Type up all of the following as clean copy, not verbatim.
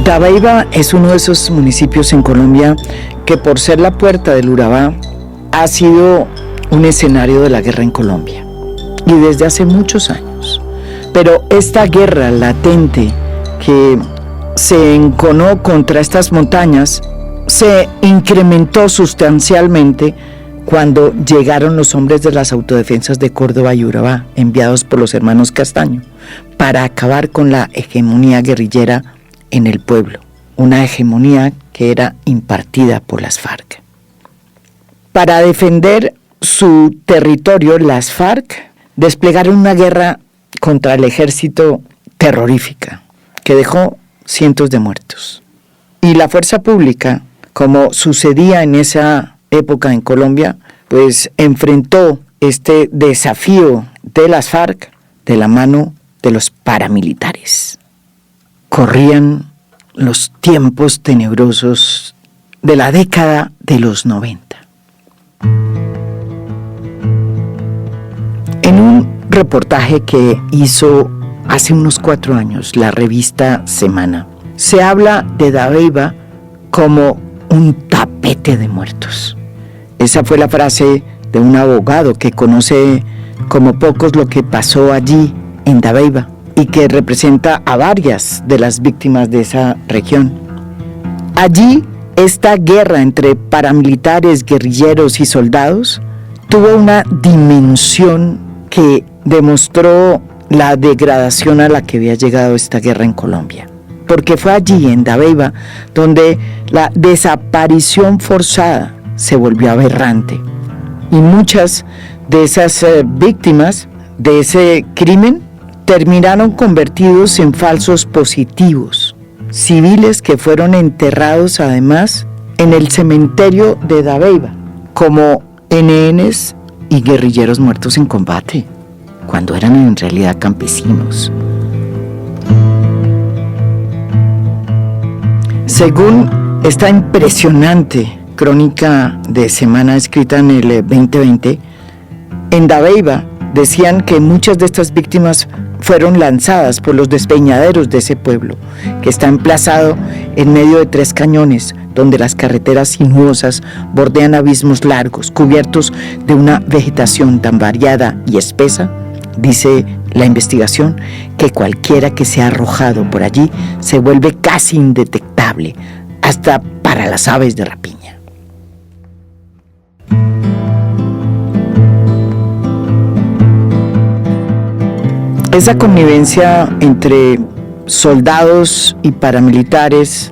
Dabeiba es uno de esos municipios en Colombia que, por ser la puerta del Urabá, ha sido un escenario de la guerra en Colombia, y desde hace muchos años. Pero esta guerra latente que se enconó contra estas montañas se incrementó sustancialmente cuando llegaron los hombres de las autodefensas de Córdoba y Urabá, enviados por los hermanos Castaño, para acabar con la hegemonía guerrillera en el pueblo, una hegemonía que era impartida por las FARC. Para defender su territorio, las FARC desplegaron una guerra contra el ejército terrorífica, que dejó cientos de muertos. Y la fuerza pública, como sucedía en esa época en Colombia, pues enfrentó este desafío de las FARC de la mano de los paramilitares. Corrían los tiempos tenebrosos de la década de los 90. En un reportaje que hizo hace unos 4 años la revista Semana, se habla de Dabeiba como un tapete de muertos. Esa fue la frase de un abogado que conoce como pocos lo que pasó allí en Dabeiba y que representa a varias de las víctimas de esa región. Allí, esta guerra entre paramilitares, guerrilleros y soldados tuvo una dimensión que demostró la degradación a la que había llegado esta guerra en Colombia. Porque fue allí, en Dabeiba, donde la desaparición forzada se volvió aberrante. Y muchas de esas víctimas de ese crimen terminaron convertidos en falsos positivos, civiles que fueron enterrados además en el cementerio de Dabeiba, como NNs y guerrilleros muertos en combate, cuando eran en realidad campesinos. Según esta impresionante crónica de Semana escrita en el 2020, en Dabeiba decían que muchas de estas víctimas fueron lanzadas por los despeñaderos de ese pueblo, que está emplazado en medio de 3 cañones, donde las carreteras sinuosas bordean abismos largos, cubiertos de una vegetación tan variada y espesa. Dice la investigación que cualquiera que sea arrojado por allí se vuelve casi indetectable, hasta para las aves de rapiña. Esa connivencia entre soldados y paramilitares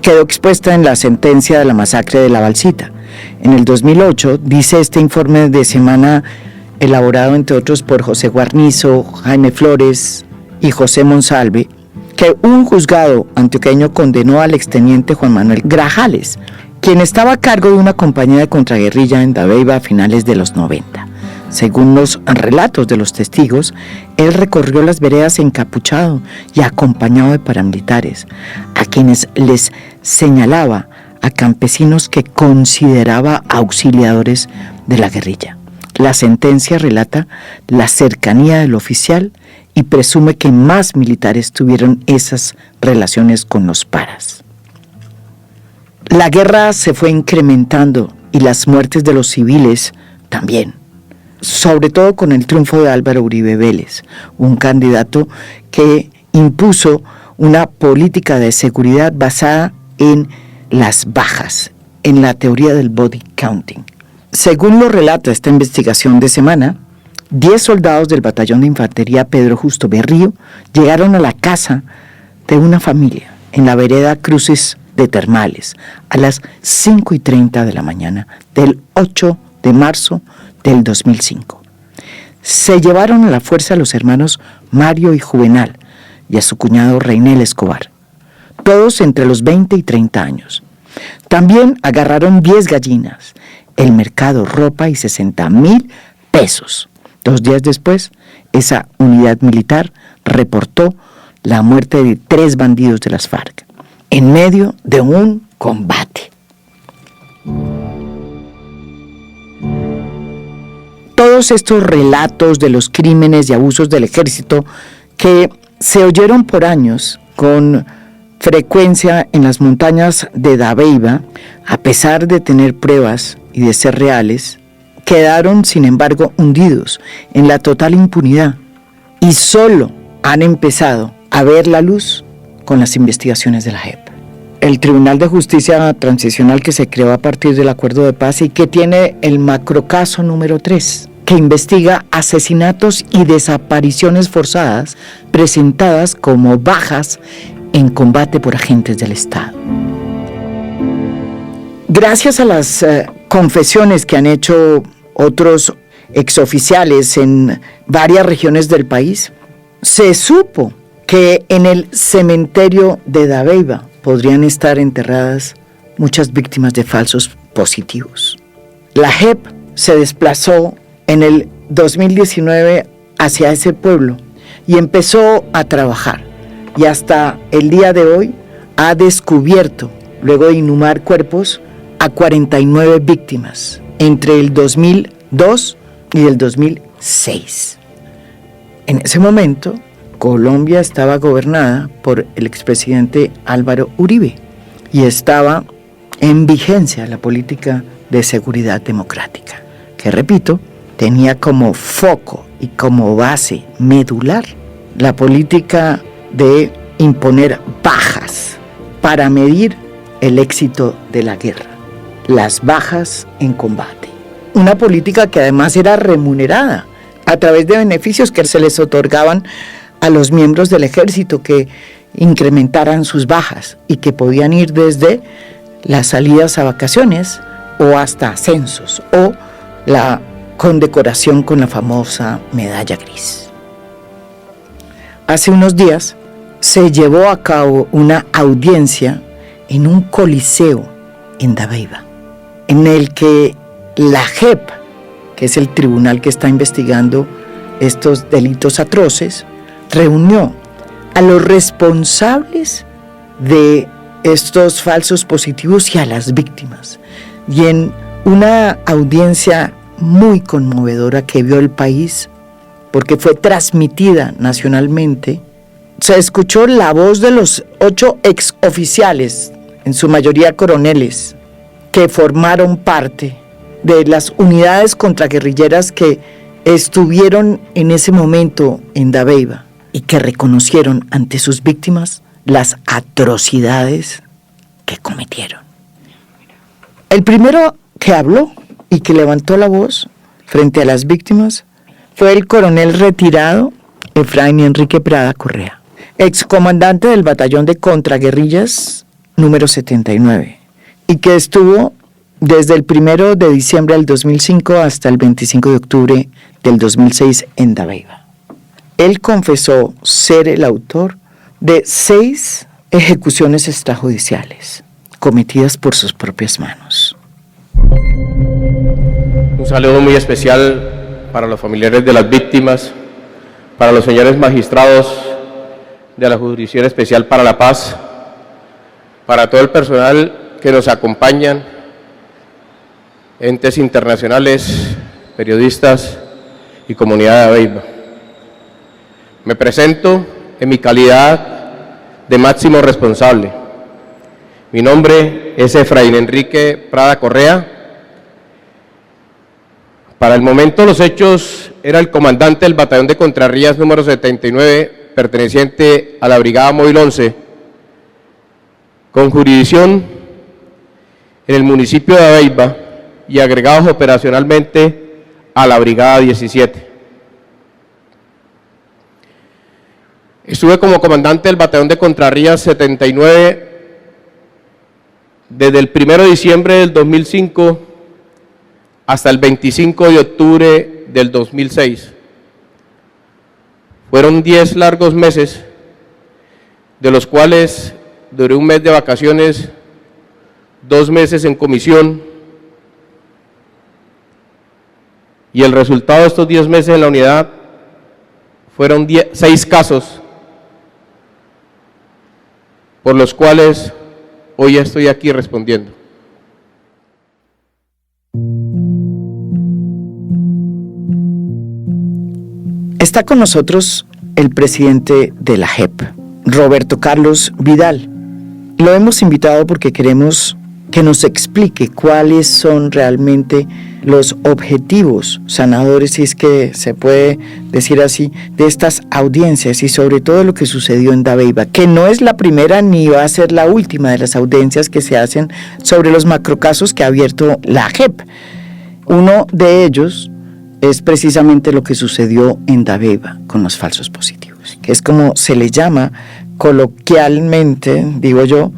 quedó expuesta en la sentencia de la masacre de La Balsita. En el 2008, dice este informe de Semana, elaborado entre otros por José Guarnizo, Jaime Flores y José Monsalve, que un juzgado antioqueño condenó al exteniente Juan Manuel Grajales, quien estaba a cargo de una compañía de contraguerrilla en Dabeiba a finales de los 90. Según los relatos de los testigos, él recorrió las veredas encapuchado y acompañado de paramilitares, a quienes les señalaba a campesinos que consideraba auxiliadores de la guerrilla. La sentencia relata la cercanía del oficial y presume que más militares tuvieron esas relaciones con los paras. La guerra se fue incrementando y las muertes de los civiles también, sobre todo con el triunfo de Álvaro Uribe Vélez, un candidato que impuso una política de seguridad basada en las bajas, en la teoría del body counting. Según lo relata esta investigación de Semana, 10 soldados del batallón de infantería Pedro Justo Berrío llegaron a la casa de una familia en la vereda Cruces de Termales a las 5:30 de la mañana del 8 de marzo del 2005. Se llevaron a la fuerza a los hermanos Mario y Juvenal y a su cuñado Reinel Escobar, todos entre los 20 y 30 años. También agarraron 10 gallinas, el mercado, ropa y 60,000 pesos. 2 días después, esa unidad militar reportó la muerte de 3 bandidos de las FARC en medio de un combate. Todos estos relatos de los crímenes y abusos del ejército que se oyeron por años con frecuencia en las montañas de Dabeiba, a pesar de tener pruebas y de ser reales, quedaron sin embargo hundidos en la total impunidad y solo han empezado a ver la luz con las investigaciones de la JEP. El Tribunal de Justicia Transicional que se creó a partir del Acuerdo de Paz y que tiene el macrocaso número 3, que investiga asesinatos y desapariciones forzadas presentadas como bajas en combate por agentes del Estado. Gracias a las confesiones que han hecho otros exoficiales en varias regiones del país, se supo que en el cementerio de Dabeiba podrían estar enterradas muchas víctimas de falsos positivos. La JEP se desplazó en el 2019 hacia ese pueblo y empezó a trabajar. Y hasta el día de hoy ha descubierto, luego de inhumar cuerpos, a 49 víctimas entre el 2002 y el 2006. En ese momento, Colombia estaba gobernada por el expresidente Álvaro Uribe y estaba en vigencia la política de seguridad democrática, que repito, tenía como foco y como base medular la política de imponer bajas para medir el éxito de la guerra, las bajas en combate. Una política que además era remunerada a través de beneficios que se les otorgaban a los miembros del ejército que incrementaran sus bajas y que podían ir desde las salidas a vacaciones o hasta ascensos o la condecoración con la famosa medalla gris. Hace unos días se llevó a cabo una audiencia en un coliseo en Dabeiba, en el que la JEP, que es el tribunal que está investigando estos delitos atroces, reunió a los responsables de estos falsos positivos y a las víctimas. Y en una audiencia muy conmovedora que vio el país, porque fue transmitida nacionalmente, se escuchó la voz de los 8 exoficiales, en su mayoría coroneles, que formaron parte de las unidades contraguerrilleras que estuvieron en ese momento en Dabeiba y que reconocieron ante sus víctimas las atrocidades que cometieron. El primero que habló y que levantó la voz frente a las víctimas fue el coronel retirado Efraín Enrique Prada Correa, excomandante del batallón de contraguerrillas número 79, y que estuvo desde el 1 de diciembre del 2005 hasta el 25 de octubre del 2006 en Dabeiba. Él confesó ser el autor de 6 ejecuciones extrajudiciales cometidas por sus propias manos. Un saludo muy especial para los familiares de las víctimas, para los señores magistrados de la Jurisdicción Especial para la Paz, para todo el personal que nos acompañan, entes internacionales, periodistas y comunidad de Dabeiba. Me presento en mi calidad de máximo responsable. Mi nombre es Efraín Enrique Prada Correa. Para el momento los hechos era el comandante del batallón de contrarrías número 79, perteneciente a la Brigada Móvil 11, con jurisdicción en el municipio de Dabeiba y agregados operacionalmente a la Brigada 17. Estuve como comandante del batallón de contrarrías 79 desde el 1 de diciembre del 2005 hasta el 25 de octubre del 2006. Fueron 10 largos meses, de los cuales duré 1 mes de vacaciones, 2 meses en comisión, y el resultado de estos 10 meses en la unidad fueron 6 casos, por los cuales hoy estoy aquí respondiendo. Está con nosotros el presidente de la JEP, Roberto Carlos Vidal, Lo hemos invitado porque queremos que nos explique cuáles son realmente los objetivos sanadores, si es que se puede decir así, de estas audiencias y sobre todo lo que sucedió en Dabeiba, que no es la primera ni va a ser la última de las audiencias que se hacen sobre los macrocasos que ha abierto la JEP. Uno de ellos es precisamente lo que sucedió en Dabeiba con los falsos positivos, que es como se le llama coloquialmente, digo yo,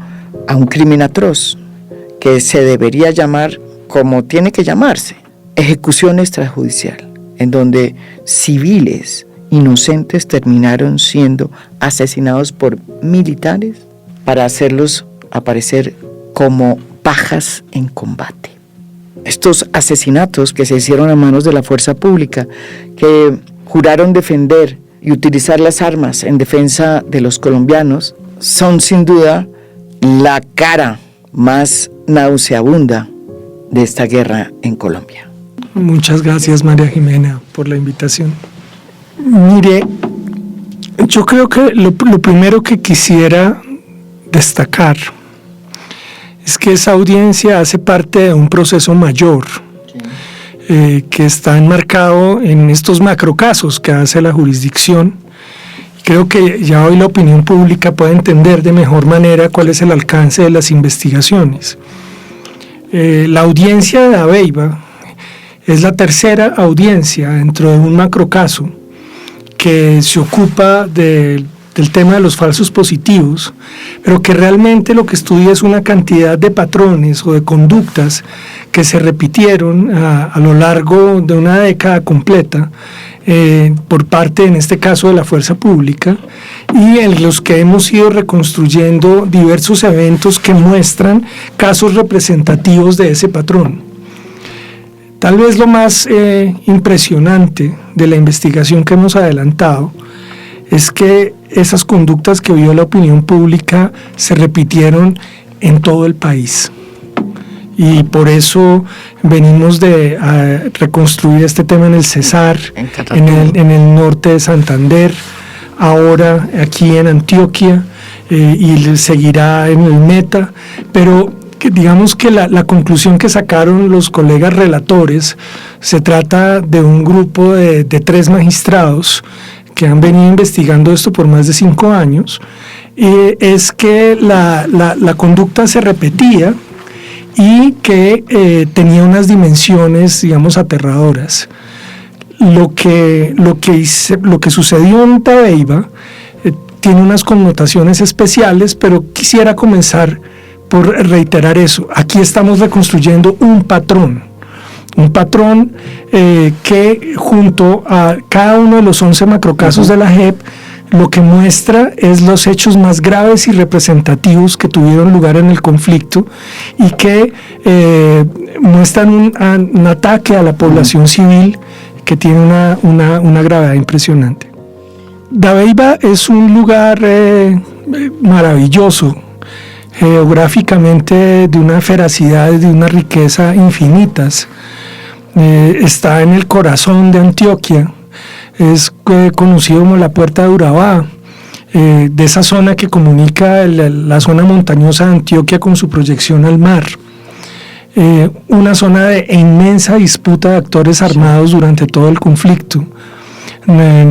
a un crimen atroz, que se debería llamar como tiene que llamarse, ejecución extrajudicial, en donde civiles inocentes terminaron siendo asesinados por militares para hacerlos aparecer como pajas en combate. Estos asesinatos que se hicieron a manos de la fuerza pública, que juraron defender y utilizar las armas en defensa de los colombianos, son sin duda la cara más nauseabunda de esta guerra en Colombia. Muchas gracias, María Jimena, por la invitación. Mire, yo creo que lo primero que quisiera destacar es que esa audiencia hace parte de un proceso mayor, que está enmarcado en estos macrocasos que hace la jurisdicción. Creo que ya hoy la opinión pública puede entender de mejor manera cuál es el alcance de las investigaciones. La audiencia de Dabeiba es la tercera audiencia dentro de un macrocaso que se ocupa del tema de los falsos positivos, pero que realmente lo que estudia es una cantidad de patrones o de conductas que se repitieron a lo largo de una década completa por parte, en este caso, de la fuerza pública, y en los que hemos ido reconstruyendo diversos eventos que muestran casos representativos de ese patrón. Tal vez lo más impresionante de la investigación que hemos adelantado es que esas conductas que vio la opinión pública se repitieron en todo el país. Y por eso venimos de reconstruir este tema en el Cesar, en el norte de Santander, ahora aquí en Antioquia, y seguirá en el Meta, pero digamos que la conclusión que sacaron los colegas relatores, se trata de un grupo de 3 magistrados que han venido investigando esto por más de 5 años, es que la conducta se repetía y que tenía unas dimensiones, digamos, aterradoras. Lo que sucedió en Dabeiba tiene unas connotaciones especiales, pero quisiera comenzar por reiterar eso. Aquí estamos reconstruyendo un patrón que junto a cada uno de los 11 macrocasos de la JEP, lo que muestra es los hechos más graves y representativos que tuvieron lugar en el conflicto y que muestran un ataque a la población civil que tiene una gravedad impresionante. Dabeiba es un lugar maravilloso, geográficamente de una feracidad, de una riqueza infinitas. Está en el corazón de Antioquia, es conocido como la Puerta de Urabá, de esa zona que comunica la zona montañosa de Antioquia con su proyección al mar. Una zona de inmensa disputa de actores armados durante todo el conflicto,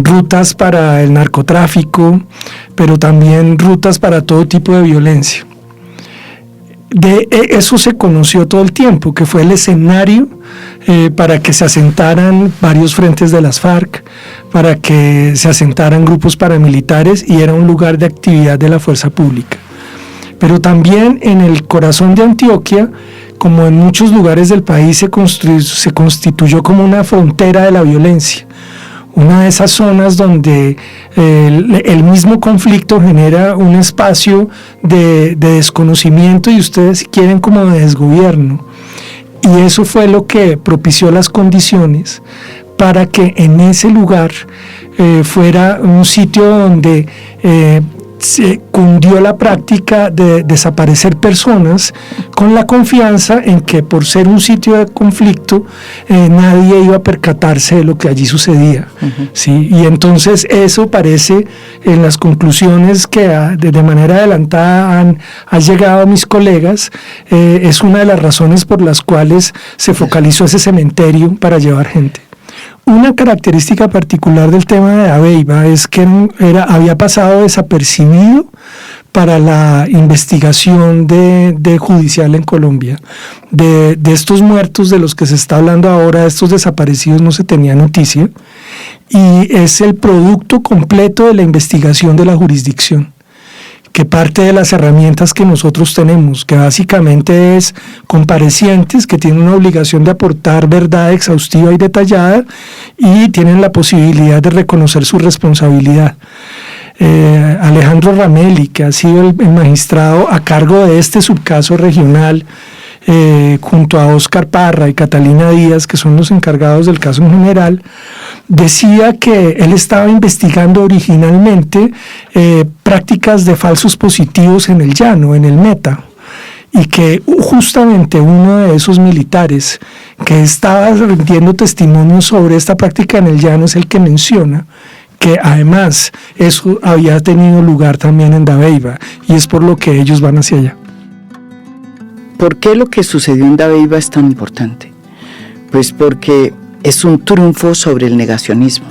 rutas para el narcotráfico, pero también rutas para todo tipo de violencia. De eso se conoció todo el tiempo, que fue el escenario para que se asentaran varios frentes de las FARC, para que se asentaran grupos paramilitares, y era un lugar de actividad de la fuerza pública. Pero también en el corazón de Antioquia, como en muchos lugares del país, se constituyó como una frontera de la violencia. Una de esas zonas donde el mismo conflicto genera un espacio de desconocimiento y ustedes, si quieren, como de desgobierno. Y eso fue lo que propició las condiciones para que en ese lugar fuera un sitio donde se cundió la práctica de desaparecer personas con la confianza en que por ser un sitio de conflicto nadie iba a percatarse de lo que allí sucedía. ¿Sí? Y entonces eso parece en las conclusiones que de manera adelantada han llegado a mis colegas, es una de las razones por las cuales se focalizó ese cementerio para llevar gente. Una característica particular del tema de Dabeiba es que había pasado desapercibido para la investigación de judicial en Colombia. De estos muertos de los que se está hablando ahora, de estos desaparecidos, no se tenía noticia, y es el producto completo de la investigación de la jurisdicción, que parte de las herramientas que nosotros tenemos, que básicamente es comparecientes que tienen una obligación de aportar verdad exhaustiva y detallada y tienen la posibilidad de reconocer su responsabilidad. Alejandro Ramelli, que ha sido el magistrado a cargo de este subcaso regional, junto a Óscar Parra y Catalina Díaz, que son los encargados del caso en general, decía que él estaba investigando originalmente prácticas de falsos positivos en el llano, en el Meta, y que justamente uno de esos militares que estaba rindiendo testimonio sobre esta práctica en el llano es el que menciona que además eso había tenido lugar también en Dabeiba, y es por lo que ellos van hacia allá. ¿Por qué lo que sucedió en Dabeiba es tan importante? Pues porque es un triunfo sobre el negacionismo.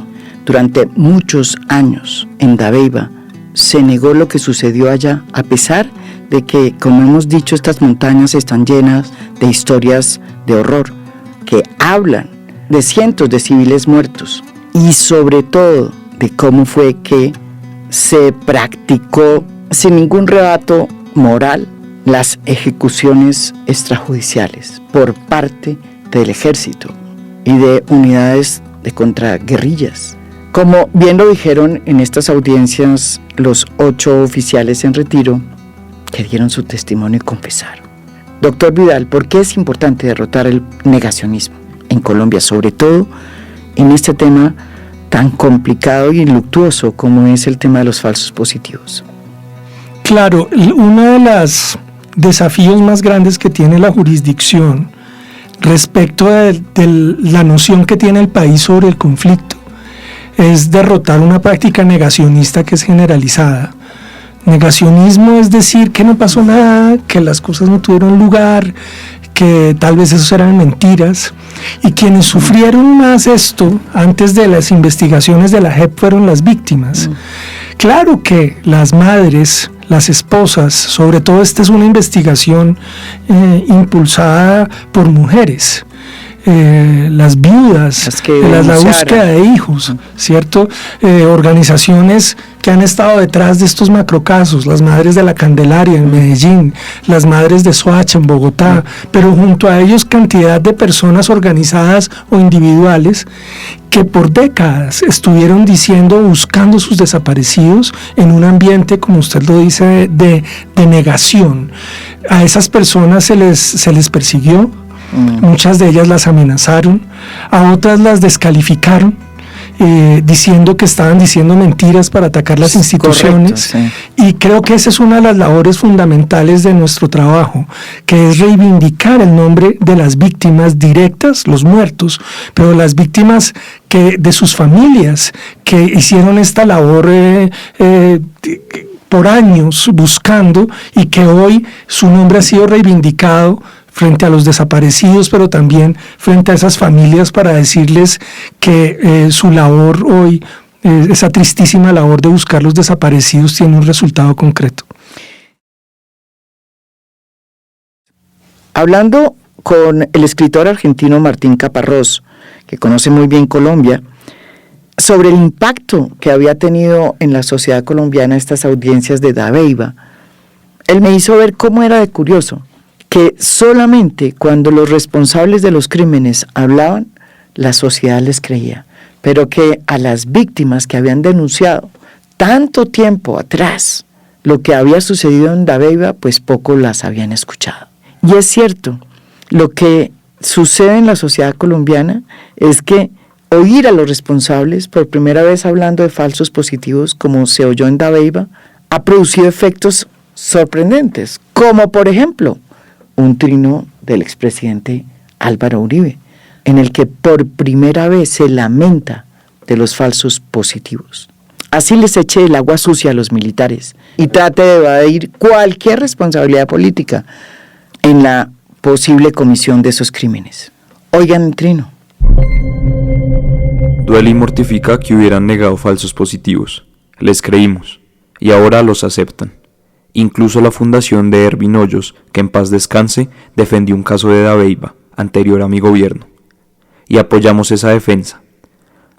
Durante muchos años en Dabeiba se negó lo que sucedió allá, a pesar de que, como hemos dicho, estas montañas están llenas de historias de horror que hablan de cientos de civiles muertos y sobre todo de cómo fue que se practicó sin ningún rebato moral las ejecuciones extrajudiciales por parte del ejército y de unidades de contraguerrillas. Como bien lo dijeron en estas audiencias los 8 oficiales en retiro que dieron su testimonio y confesaron. Doctor Vidal, ¿por qué es importante derrotar el negacionismo en Colombia, sobre todo en este tema tan complicado y luctuoso como es el tema de los falsos positivos? Claro, uno de los desafíos más grandes que tiene la jurisdicción respecto de la noción que tiene el país sobre el conflicto es derrotar una práctica negacionista que es generalizada. Negacionismo es decir que no pasó nada, que las cosas no tuvieron lugar, que tal vez eso eran mentiras, y quienes sufrieron más esto antes de las investigaciones de la JEP fueron las víctimas. Claro que las madres, las esposas, sobre todo esta es una investigación impulsada por mujeres, las viudas, la búsqueda de hijos, ¿cierto? Organizaciones que han estado detrás de estos macrocasos, las madres de la Candelaria en Medellín, las madres de Soacha en Bogotá, pero junto a ellos cantidad de personas organizadas o individuales que por décadas estuvieron buscando sus desaparecidos en un ambiente, como usted lo dice, de negación. A esas personas se les persiguió. Muchas de ellas las amenazaron, a otras las descalificaron, diciendo que estaban diciendo mentiras para atacar las instituciones. Correcto, sí. Y creo que esa es una de las labores fundamentales de nuestro trabajo, que es reivindicar el nombre de las víctimas directas, los muertos, pero las víctimas de sus familias que hicieron esta labor por años buscando, y que hoy su nombre ha sido reivindicado frente a los desaparecidos, pero también frente a esas familias, para decirles que su labor hoy, esa tristísima labor de buscar los desaparecidos, tiene un resultado concreto. Hablando con el escritor argentino Martín Caparrós, que conoce muy bien Colombia, sobre el impacto que había tenido en la sociedad colombiana estas audiencias de Dabeiba, él me hizo ver cómo era de curioso que solamente cuando los responsables de los crímenes hablaban, la sociedad les creía, pero que a las víctimas que habían denunciado tanto tiempo atrás lo que había sucedido en Dabeiba, pues poco las habían escuchado. Y es cierto, lo que sucede en la sociedad colombiana es que oír a los responsables, por primera vez hablando de falsos positivos, como se oyó en Dabeiba, ha producido efectos sorprendentes, como por ejemplo un trino del expresidente Álvaro Uribe, en el que por primera vez se lamenta de los falsos positivos. Así les eche el agua sucia a los militares y trate de evadir cualquier responsabilidad política en la posible comisión de esos crímenes. Oigan el trino. Duele y mortifica que hubieran negado falsos positivos. Les creímos, y ahora los aceptan. Incluso la fundación de Ervin Hoyos, que en paz descanse, defendió un caso de Dabeiba, anterior a mi gobierno. Y apoyamos esa defensa.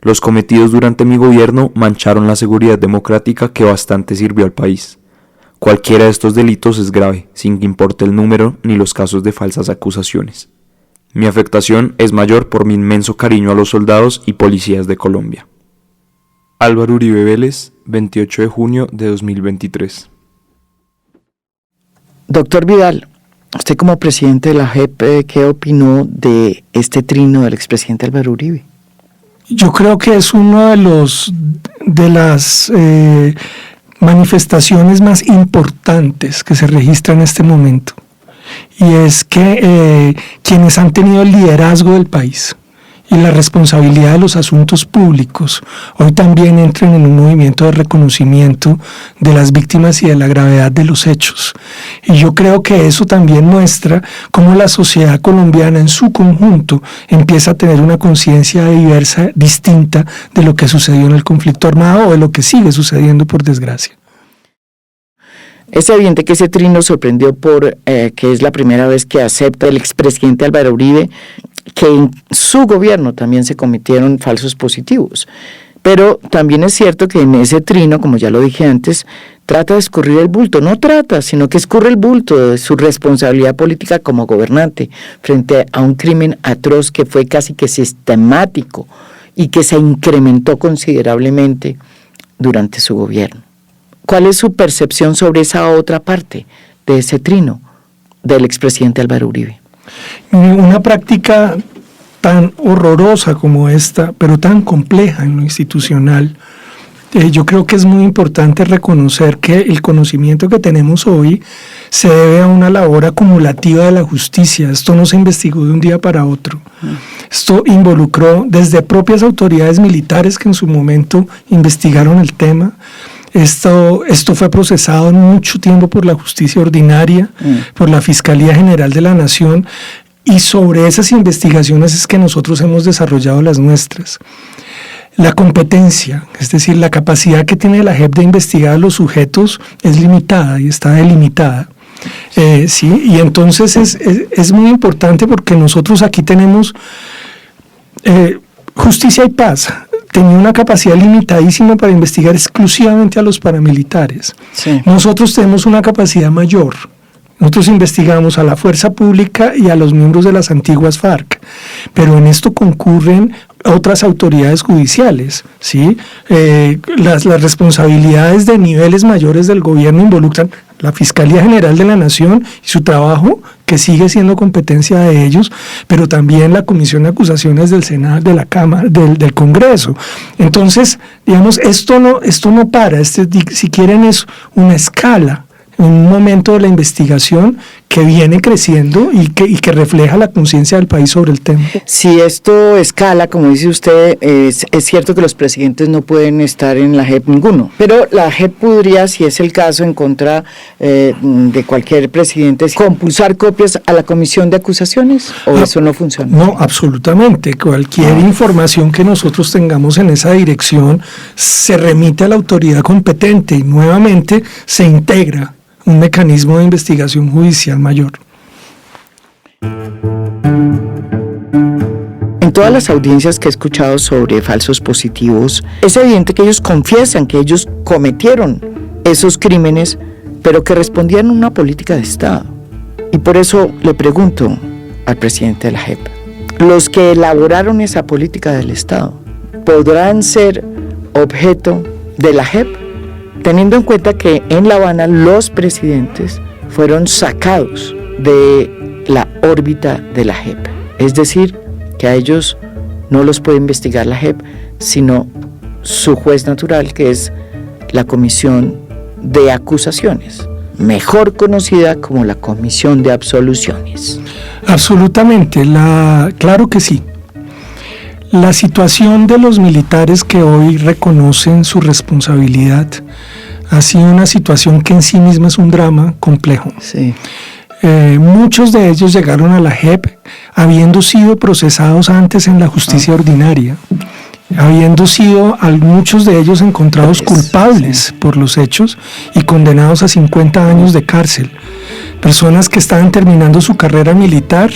Los cometidos durante mi gobierno mancharon la seguridad democrática que bastante sirvió al país. Cualquiera de estos delitos es grave, sin que importe el número ni los casos de falsas acusaciones. Mi afectación es mayor por mi inmenso cariño a los soldados y policías de Colombia. Álvaro Uribe Vélez, 28 de junio de 2023. Doctor Vidal, usted como presidente de la JEP, ¿qué opinó de este trino del expresidente Álvaro Uribe? Yo creo que es uno de las manifestaciones más importantes que se registran en este momento. Y es que quienes han tenido el liderazgo del país y la responsabilidad de los asuntos públicos hoy también entran en un movimiento de reconocimiento de las víctimas y de la gravedad de los hechos. Y yo creo que eso también muestra cómo la sociedad colombiana en su conjunto empieza a tener una conciencia diversa, distinta de lo que sucedió en el conflicto armado o de lo que sigue sucediendo, por desgracia. Es evidente que ese trino sorprendió por que es la primera vez que acepta el expresidente Álvaro Uribe que en su gobierno también se cometieron falsos positivos. Pero también es cierto que en ese trino, como ya lo dije antes, trata de escurrir el bulto. No trata, sino que escurre el bulto de su responsabilidad política como gobernante frente a un crimen atroz que fue casi que sistemático y que se incrementó considerablemente durante su gobierno. ¿Cuál es su percepción sobre esa otra parte de ese trino del expresidente Álvaro Uribe? Una práctica tan horrorosa como esta, pero tan compleja en lo institucional, yo creo que es muy importante reconocer que el conocimiento que tenemos hoy se debe a una labor acumulativa de la justicia. Esto no se investigó de un día para otro. Esto involucró desde propias autoridades militares que en su momento investigaron el tema. Esto fue procesado mucho tiempo por la justicia ordinaria, por la Fiscalía General de la Nación, y sobre esas investigaciones es que nosotros hemos desarrollado las nuestras. La competencia, es decir, la capacidad que tiene la JEP de investigar a los sujetos es limitada y está delimitada. Sí, y entonces es muy importante porque nosotros aquí tenemos Justicia y Paz. Tenía una capacidad limitadísima para investigar exclusivamente a los paramilitares. Sí. Nosotros tenemos una capacidad mayor. Nosotros investigamos a la fuerza pública y a los miembros de las antiguas FARC, pero en esto concurren otras autoridades judiciales, ¿sí? Las responsabilidades de niveles mayores del gobierno involucran la Fiscalía General de la Nación y su trabajo, que sigue siendo competencia de ellos, pero también la Comisión de Acusaciones del Senado, de la Cámara, del Congreso. Entonces, digamos, esto no para, si quieren es una escala, un momento de la investigación que viene creciendo y que refleja la conciencia del país sobre el tema. Si esto escala, como dice usted, es cierto que los presidentes no pueden estar en la JEP ninguno, pero la JEP podría, si es el caso, en contra de cualquier presidente, compulsar copias a la comisión de acusaciones, ¿o eso no funciona? No, absolutamente. Cualquier información que nosotros tengamos en esa dirección se remite a la autoridad competente y nuevamente se integra un mecanismo de investigación judicial mayor. En todas las audiencias que he escuchado sobre falsos positivos, es evidente que ellos confiesan que ellos cometieron esos crímenes, pero que respondían a una política de Estado. Y por eso le pregunto al presidente de la JEP, ¿los que elaboraron esa política del Estado podrán ser objeto de la JEP? Teniendo en cuenta que en La Habana los presidentes fueron sacados de la órbita de la JEP. Es decir, que a ellos no los puede investigar la JEP, sino su juez natural, que es la Comisión de acusaciones, mejor conocida como la Comisión de Absoluciones. Absolutamente, claro que sí. La situación de los militares que hoy reconocen su responsabilidad ha sido una situación que en sí misma es un drama complejo. Sí. Muchos de ellos llegaron a la JEP habiendo sido procesados antes en la justicia ordinaria, habiendo sido muchos de ellos encontrados culpables por los hechos y condenados a 50 años de cárcel. Personas que estaban terminando su carrera militar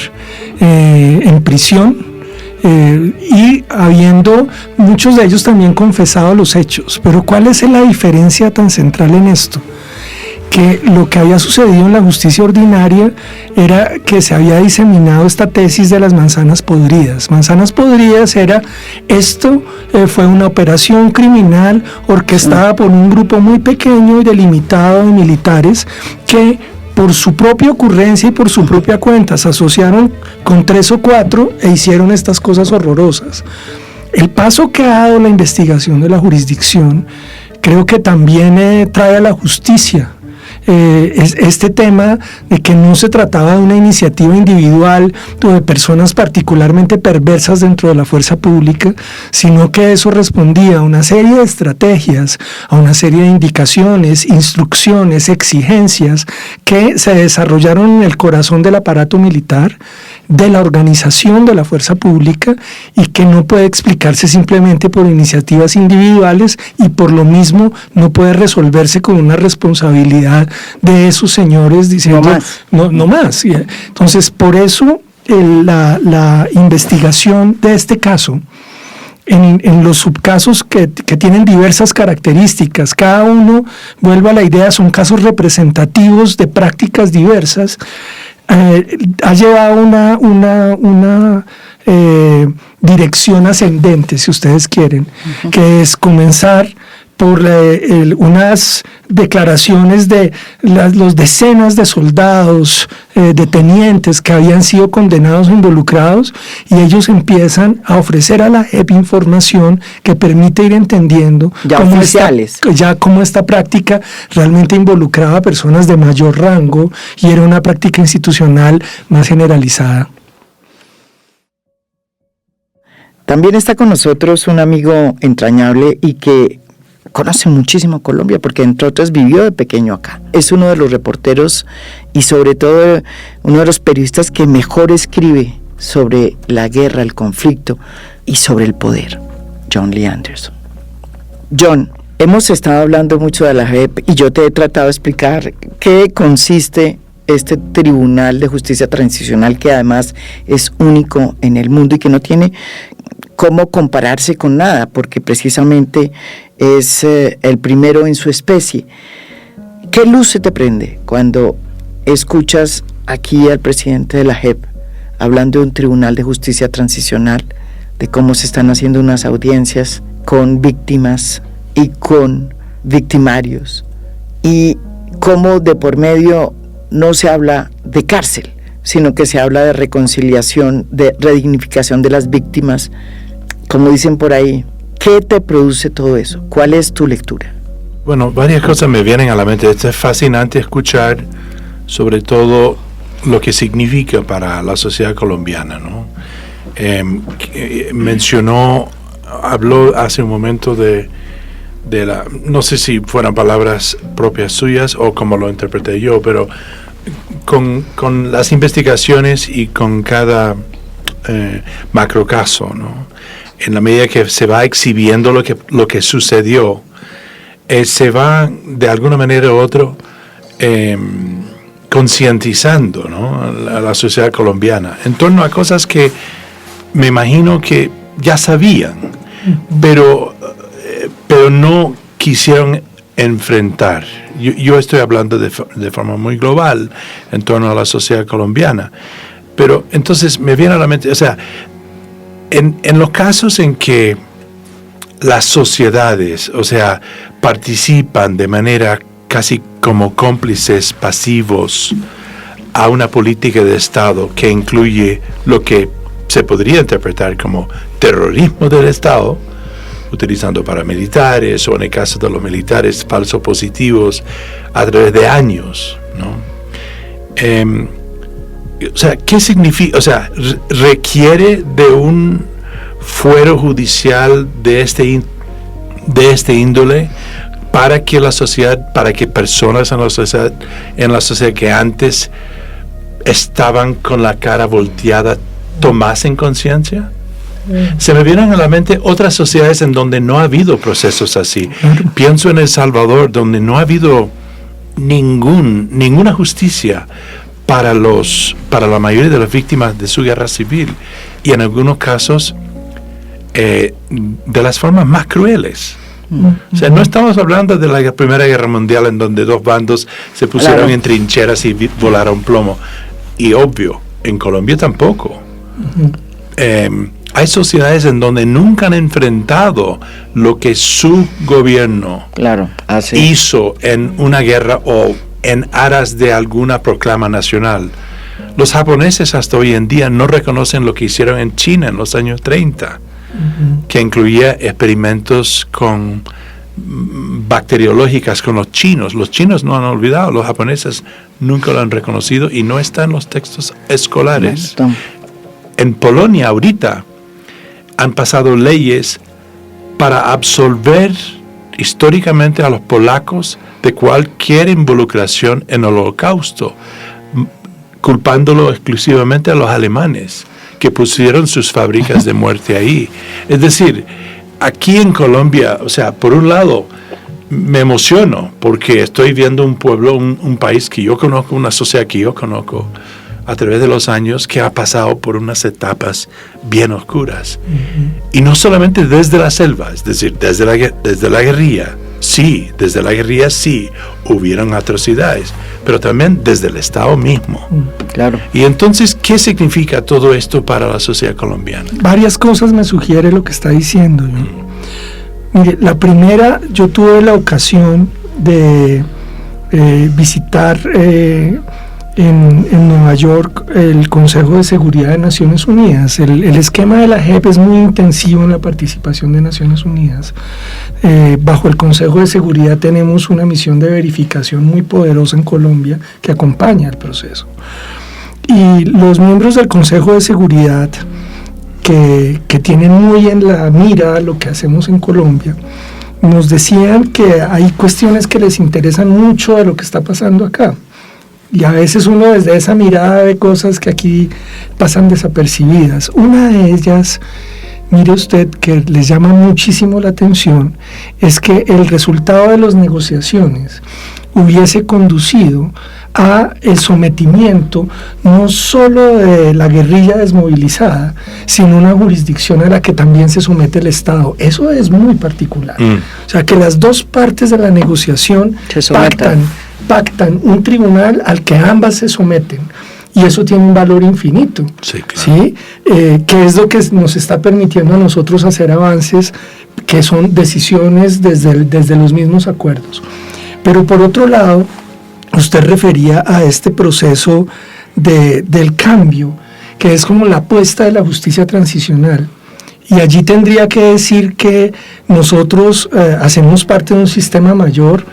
en prisión, y habiendo muchos de ellos también confesado los hechos. Pero ¿cuál es la diferencia tan central en esto? Que lo que había sucedido en la justicia ordinaria era que se había diseminado esta tesis de las manzanas podridas. Manzanas podridas era, esto fue una operación criminal orquestada por un grupo muy pequeño y delimitado de militares que por su propia ocurrencia y por su propia cuenta se asociaron con 3 o 4 e hicieron estas cosas horrorosas. El paso que ha dado la investigación de la jurisdicción creo que también trae a la justicia este tema de que no se trataba de una iniciativa individual o de personas particularmente perversas dentro de la fuerza pública, sino que eso respondía a una serie de estrategias, a una serie de indicaciones, instrucciones, exigencias que se desarrollaron en el corazón del aparato militar, de la organización de la fuerza pública, y que no puede explicarse simplemente por iniciativas individuales y por lo mismo no puede resolverse con una responsabilidad de esos señores diciendo no más. Entonces, por eso la investigación de este caso, en los subcasos que tienen diversas características, cada uno, vuelvo a la idea, son casos representativos de prácticas diversas, ha llevado una dirección ascendente, si ustedes quieren, que es comenzar por unas declaraciones de los decenas de soldados, de tenientes que habían sido condenados o involucrados, y ellos empiezan a ofrecer a la JEP información que permite ir entendiendo cómo esta práctica realmente involucraba a personas de mayor rango y era una práctica institucional más generalizada. También está con nosotros un amigo entrañable y que conoce muchísimo Colombia porque entre otras vivió de pequeño acá. Es uno de los reporteros y sobre todo uno de los periodistas que mejor escribe sobre la guerra, el conflicto y sobre el poder, John Lee Anderson. John, hemos estado hablando mucho de la JEP y yo te he tratado de explicar qué consiste este Tribunal de Justicia Transicional, que además es único en el mundo y que no tiene cómo compararse con nada, porque precisamente es el primero en su especie. ¿Qué luz se te prende cuando escuchas aquí al presidente de la JEP hablando de un Tribunal de Justicia Transicional, de cómo se están haciendo unas audiencias con víctimas y con victimarios, y cómo de por medio no se habla de cárcel, sino que se habla de reconciliación, de redignificación de las víctimas, como dicen por ahí? ¿Qué te produce todo eso? ¿Cuál es tu lectura? Bueno, varias cosas me vienen a la mente. Es fascinante escuchar sobre todo lo que significa para la sociedad colombiana, ¿no? Habló hace un momento de no sé si fueran palabras propias suyas o como lo interpreté yo, pero con las investigaciones y con cada macrocaso, ¿no? En la medida que se va exhibiendo lo que sucedió, se va de alguna manera u otra concientizando, ¿no?, a la sociedad colombiana en torno a cosas que me imagino que ya sabían, pero no quisieron enfrentar. Yo estoy hablando de forma muy global en torno a la sociedad colombiana, pero entonces me viene a la mente, o sea, en los casos en que las sociedades, o sea, participan de manera casi como cómplices pasivos a una política de Estado que incluye lo que se podría interpretar como terrorismo del Estado, utilizando paramilitares o en el caso de los militares falsos positivos a través de años, ¿no? O sea, ¿qué significa? O sea, requiere de un fuero judicial de este índole para que la sociedad, para que personas en la sociedad que antes estaban con la cara volteada tomasen conciencia. Se me vienen a la mente otras sociedades en donde no ha habido procesos así. Pienso en El Salvador, donde no ha habido ninguna justicia para la mayoría de las víctimas de su guerra civil, y en algunos casos de las formas más crueles. O sea, no estamos hablando de la Primera Guerra Mundial en donde dos bandos se pusieron en trincheras y volaron plomo. Y obvio, en Colombia tampoco. Hay sociedades en donde nunca han enfrentado lo que su gobierno hizo en una guerra o en aras de alguna proclama nacional. Los japoneses hasta hoy en día no reconocen lo que hicieron en China en los años 30, que incluía experimentos con bacteriológicas con los chinos. Los chinos no han olvidado, los japoneses nunca lo han reconocido y no está en los textos escolares. En Polonia ahorita han pasado leyes para absolver históricamente a los polacos de cualquier involucración en el Holocausto, culpándolo exclusivamente a los alemanes que pusieron sus fábricas de muerte ahí. Es decir, aquí en Colombia, o sea, por un lado me emociono porque estoy viendo un pueblo, un país que yo conozco, una sociedad que yo conozco a través de los años, que ha pasado por unas etapas bien oscuras. Y no solamente desde la selva, es decir, desde la guerrilla, sí, hubieron atrocidades, pero también desde el Estado mismo. Claro. Y entonces, ¿qué significa todo esto para la sociedad colombiana? Varias cosas me sugiere lo que está diciendo, ¿no? Mire, la primera, yo tuve la ocasión de visitar en Nueva York el Consejo de Seguridad de Naciones Unidas. El esquema de la JEP es muy intensivo en la participación de Naciones Unidas. Bajo el Consejo de Seguridad tenemos una misión de verificación muy poderosa en Colombia que acompaña el proceso. Y los miembros del Consejo de Seguridad que tienen muy en la mira lo que hacemos en Colombia, nos decían que hay cuestiones que les interesan mucho de lo que está pasando acá. Y a veces uno desde esa mirada ve cosas que aquí pasan desapercibidas. Una de ellas, mire usted, que les llama muchísimo la atención, es que el resultado de las negociaciones hubiese conducido a el sometimiento no solo de la guerrilla desmovilizada, sino una jurisdicción a la que también se somete el Estado. Eso es muy particular. O sea, que las dos partes de la negociación pactan un tribunal al que ambas se someten, y eso tiene un valor infinito, sí, claro. ¿Sí? Que es lo que nos está permitiendo a nosotros hacer avances que son decisiones desde los mismos acuerdos. Pero por otro lado, usted refería a este proceso del cambio, que es como la apuesta de la justicia transicional. Y allí tendría que decir que nosotros hacemos parte de un sistema mayor.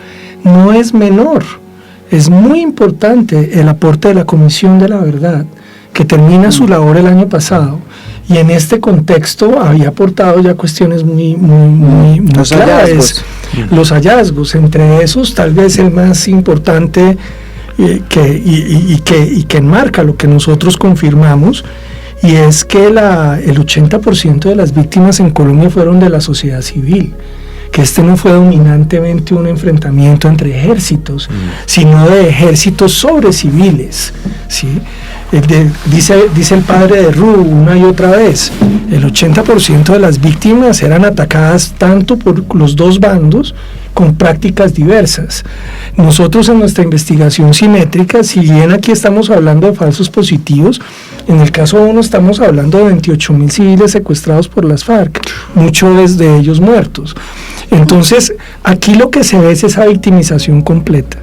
No es menor, es muy importante el aporte de la Comisión de la Verdad, que termina su labor el año pasado, y en este contexto había aportado ya cuestiones muy claves. Los hallazgos, entre esos tal vez el más importante que enmarca lo que nosotros confirmamos, y es que el 80% de las víctimas en Colombia fueron de la sociedad civil, que no fue dominantemente un enfrentamiento entre ejércitos, sino de ejércitos sobre civiles, ¿sí? Dice el padre de Ru una y otra vez, el 80% de las víctimas eran atacadas tanto por los dos bandos con prácticas diversas. Nosotros en nuestra investigación simétrica, si bien aquí estamos hablando de falsos positivos, en el caso 1 estamos hablando de 28.000 civiles secuestrados por las FARC, muchos de ellos muertos. Entonces, aquí lo que se ve es esa victimización completa.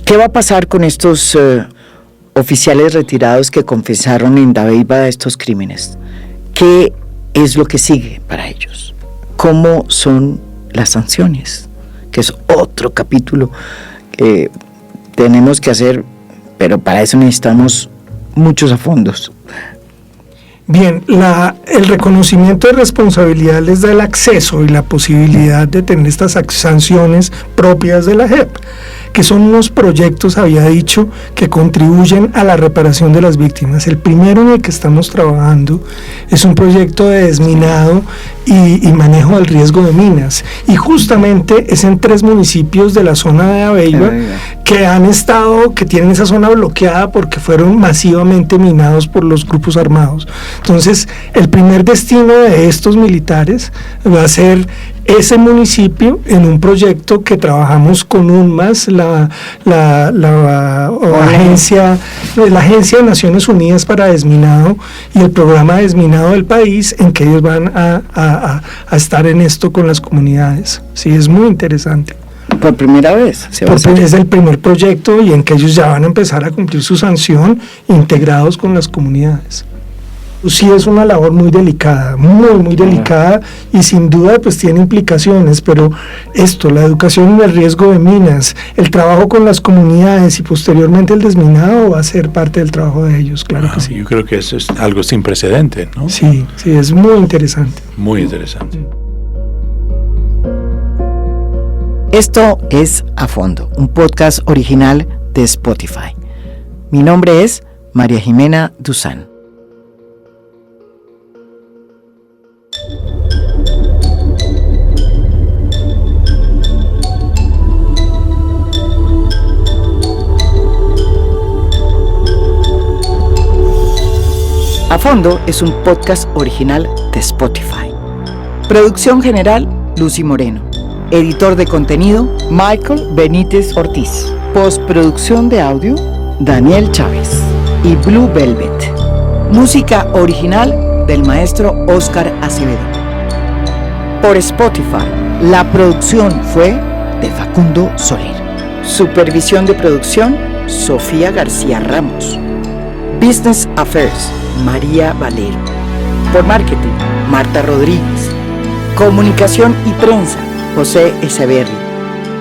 ¿Qué va a pasar con estos oficiales retirados que confesaron en Dabeiba estos crímenes? ¿Qué es lo que sigue para ellos? cómo son las sanciones, que es otro capítulo que tenemos que hacer, pero para eso necesitamos muchos afondos. Bien, el reconocimiento de responsabilidad les da el acceso y la posibilidad de tener estas sanciones propias de la JEP, que son unos proyectos, había dicho, que contribuyen a la reparación de las víctimas. El primero en el que estamos trabajando es un proyecto de desminado y manejo del riesgo de minas, y justamente es en 3 municipios de la zona de Abeiba que tienen esa zona bloqueada porque fueron masivamente minados por los grupos armados. Entonces, el primer destino de estos militares va a ser ese municipio en un proyecto que trabajamos con UNMAS, la agencia de Naciones Unidas para Desminado, y el programa de desminado del país, en que ellos van a estar en esto con las comunidades. Sí, es muy interesante. Por primera vez se va a hacer. Es el primer proyecto y en que ellos ya van a empezar a cumplir su sanción integrados con las comunidades. Sí, es una labor muy delicada, muy delicada, y sin duda pues tiene implicaciones, pero la educación en el riesgo de minas, el trabajo con las comunidades y posteriormente el desminado va a ser parte del trabajo de ellos, claro que sí. Yo creo que eso es algo sin precedentes, ¿no? Sí, es muy interesante. Muy interesante. Esto es A Fondo, un podcast original de Spotify. Mi nombre es María Jimena Duzán. A Fondo es un podcast original de Spotify. Producción general, Lucy Moreno. Editor de contenido, Michael Benítez Ortiz. Postproducción de audio, Daniel Chávez. Y Blue Velvet. Música original del maestro Óscar Acevedo. Por Spotify, la producción fue de Facundo Soler. Supervisión de producción, Sofía García Ramos. Business Affairs, María Valero. Por marketing, Marta Rodríguez. Comunicación y prensa, José Echeverri.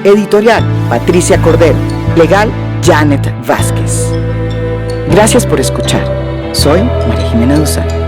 Editorial, Patricia Cordero. Legal, Janet Vázquez. Gracias por escuchar. Soy María Jimena Duzán.